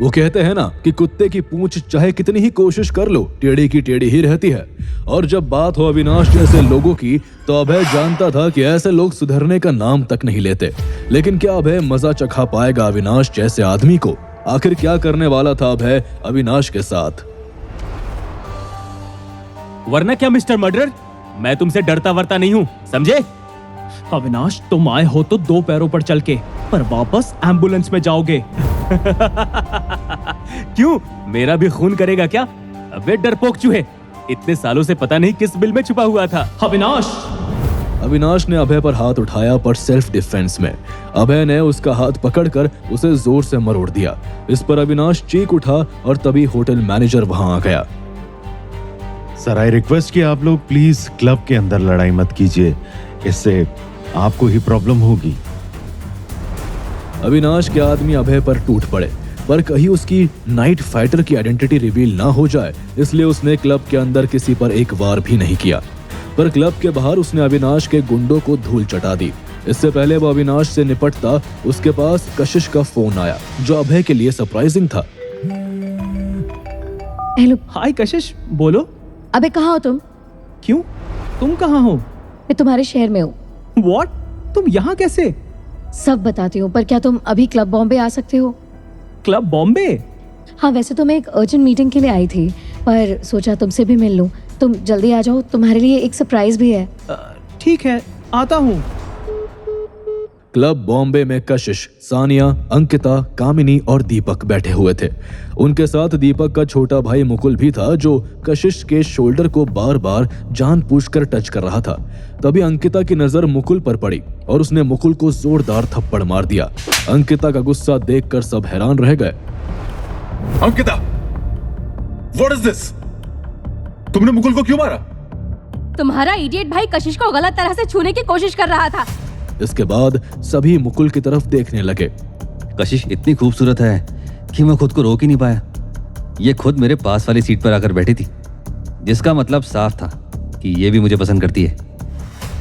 वो कहते हैं ना कि कुत्ते की पूंछ चाहे कितनी ही कोशिश कर लो, टेढ़ी की टेढ़ी ही रहती है। और जब बात हो अविनाश जैसे लोगों की, तो अभय जानता था कि ऐसे लोग सुधरने का नाम तक नहीं लेते। लेकिन क्या अभय मजा चखा पाएगा अविनाश जैसे आदमी को? आखिर क्या करने वाला था अभय अविनाश के साथ? वरना क्या मिस्टर मर्डरर, मैं तुमसे डरता वरता नहीं हूँ, समझे? अविनाश, तुम आए हो तो 2 पैरों पर चल के, पर वापस एम्बुलेंस में जाओगे। क्यों, मेरा भी खून करेगा क्या? अबे डरपोक चूहे, इतने सालों से पता नहीं किस बिल में छुपा हुआ था। अविनाश ने अभय पर हाथ उठाया, पर सेल्फ डिफेंस में। अभय ने उसका हाथ पकड़कर उसे जोर से मरोड़ दिया। इस पर अविनाश चीख उठा और तभी होटल मैनेजर वहां आ गया। सर, आई रिक्वेस्ट कि आप लोग प्लीज क्लब के अंदर लड़ाई मत कीजिए, इससे आपको ही प्रॉब्लम होगी। अविनाश के आदमी अभय पर टूट पड़े, पर कहीं उसकी नाइट फाइटर की आइडेंटिटी रिवील ना हो जाए, इसलिए उसने क्लब के अंदर किसी पर एक वार भी नहीं किया। पर क्लब के बाहर उसने अविनाश के गुंडों को धूल चटा दी। इससे पहले वो अविनाश से निपटता, उसके पास कशिश का फोन आया, जो अभय के लिए सरप्राइजिंग था। हेलो। हाय कशिश, बोलो। अबे कहाँ हो तुम? क्यों, तुम कहाँ हो? मैं तुम्हारे शहर में हूँ। What? तुम यहाँ कैसे? सब बताती हूँ, पर क्या तुम अभी क्लब बॉम्बे आ सकते हो? क्लब बॉम्बे? हाँ, वैसे तो मैं एक अर्जेंट मीटिंग के लिए आई थी, पर सोचा तुमसे भी मिल लूं। तुम जल्दी आ जाओ, तुम्हारे लिए एक सरप्राइज भी है। ठीक है, आता हूँ। क्लब बॉम्बे में कशिश, सानिया, अंकिता, कामिनी और दीपक बैठे हुए थे। उनके साथ दीपक का छोटा भाई मुकुल भी था, जो कशिश के शोल्डर को बार बार जानबूझकर टच कर रहा था। तभी अंकिता की नजर मुकुल पर पड़ी और उसने मुकुल को जोरदार थप्पड़ मार दिया। अंकिता का गुस्सा देखकर सब हैरान रह गए। Ankita, what is this? तुमने मुकुल को क्यों मारा? तुम्हारा इडियट भाई कशिश को गलत तरह से छूने की कोशिश कर रहा था। इसके बाद सभी मुकुल की तरफ देखने लगे। कशिश इतनी खूबसूरत है कि मैं खुद को रोक ही नहीं पाया। ये खुद मेरे पास वाली सीट पर आकर बैठी थी, जिसका मतलब साफ था कि ये भी मुझे पसंद करती है।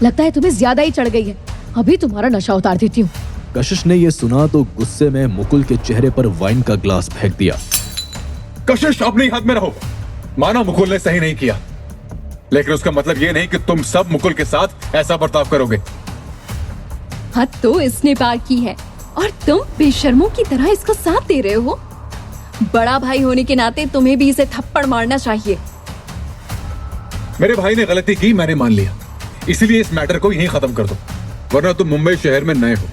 लगता है तुम्हें ज्यादा ही चढ़ गई है, अभी तुम्हारा नशा उतार देती हूँ। कशिश ने ये सुना तो गुस्से में मुकुल के चेहरे पर वाइन का ग्लास फेंक दिया। कशिश, अपनी हद में रहो। मानो मुकुल ने सही नहीं किया, लेकिन उसका मतलब ये नहीं कि तुम सब मुकुल के साथ ऐसा बर्ताव करोगे। हद तो इसने पार की है और तुम बेशर्मों की तरह इसका साथ दे रहे हो। बड़ा भाई होने के नाते तुम्हें भी इसे थप्पड़ मारना चाहिए। मेरे भाई ने गलती की, मैंने मान लिया, इसीलिए इस मैटर को यहीं खत्म कर दो, वरना तुम मुंबई शहर में नए हो।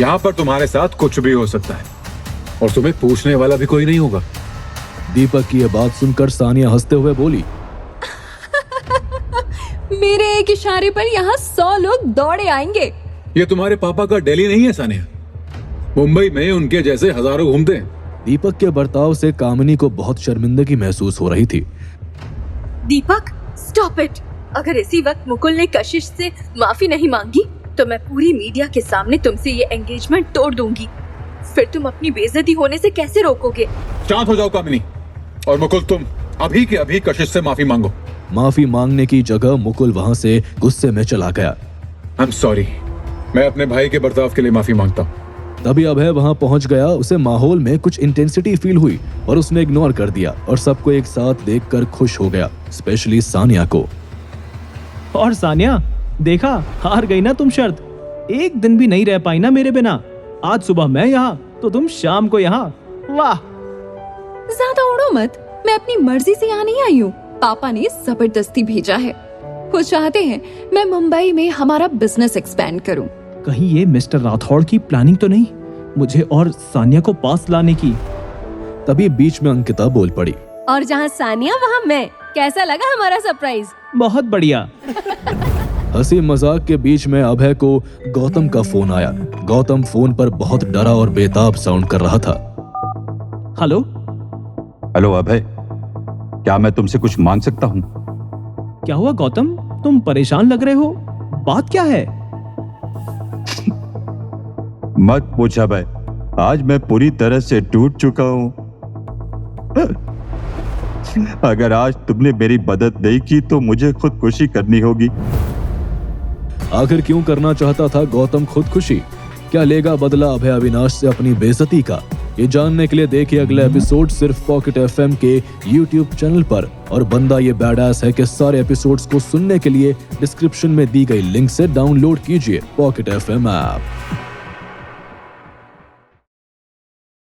यहाँ पर तुम्हारे साथ कुछ भी हो सकता है और तुम्हें पूछने वाला भी कोई नहीं होगा। दीपक की यह बात सुनकर सानिया हंसते हुए बोली, मेरे एक इशारे पर यहाँ 100 लोग दौड़े आएंगे। ये तुम्हारे पापा का दिल्ली नहीं है सानिया, मुंबई में उनके जैसे हजारों घूमते हैं। दीपक के बर्ताव से कामिनी को बहुत शर्मिंदगी महसूस हो रही थी। दीपक, स्टॉप इट। अगर इसी वक्त मुकुल ने कशिश से माफी नहीं मांगी तो मैं पूरी मीडिया के सामने तुमसे ये एंगेजमेंट तोड़ दूंगी। फिर तुम अपनी बेइज्जती होने से कैसे रोकोगे? शांत हो जाओ कामिनी, और मुकुल तुम अभी के अभी कशिश से माफी मांगो। माफी मांगने की जगह मुकुल वहां से गुस्से में चला गया। आई एम सॉरी, मैं अपने भाई के बर्ताव के लिए माफी मांगता हूँ। तभी अभय वहां पहुंच गया। उसे माहौल में कुछ इंटेंसिटी फील हुई और उसने इग्नोर कर दिया और सबको एक साथ देखकर खुश हो गया, स्पेशली सानिया को। और सानिया, देखा, हार गई ना तुम शर्त। एक दिन भी नहीं रह पाई ना मेरे बिना। आज सुबह मैं यहाँ तो तुम शाम को यहाँ। वाह। ज्यादा उड़ो मत, मैं अपनी मर्जी से यहाँ नहीं आई हूँ। पापा ने जबरदस्ती भेजा है। वो चाहते हैं मैं मुंबई में हमारा बिजनेस एक्सपेंड करूं। कहीं ये मिस्टर राठौड़ की प्लानिंग तो नहीं, मुझे और सानिया को पास लाने की? तभी बीच में अंकिता बोल पड़ी, और जहाँ सानिया वहाँ मैं। कैसा लगा हमारा सरप्राइज? बहुत बढ़िया। हंसी मजाक के बीच में अभय को गौतम का फोन आया। गौतम फोन पर बहुत डरा और बेताब साउंड कर रहा था। हेलो। हेलो अभय, क्या मैं तुमसे कुछ मांग सकता हूँ? क्या हुआ गौतम, तुम परेशान लग रहे हो, बात क्या है? मत पूछ अभय, आज मैं पूरी तरह से टूट चुका हूँ। अगर आज तुमने मेरी मदद नहीं की तो मुझे खुदकुशी करनी होगी। आखिर क्यों करना चाहता था गौतम खुदकुशी? क्या लेगा बदला अभय अविनाश से अपनी बेइज्जती का? ये जानने के लिए देखिए अगला एपिसोड सिर्फ पॉकेट एफएम के यूट्यूब चैनल पर। और बंदा ये बैडास है कि सारे एपिसोड्स को सुनने के लिए डिस्क्रिप्शन में दी गई लिंक से डाउनलोड कीजिए पॉकेट एफएम ऐप।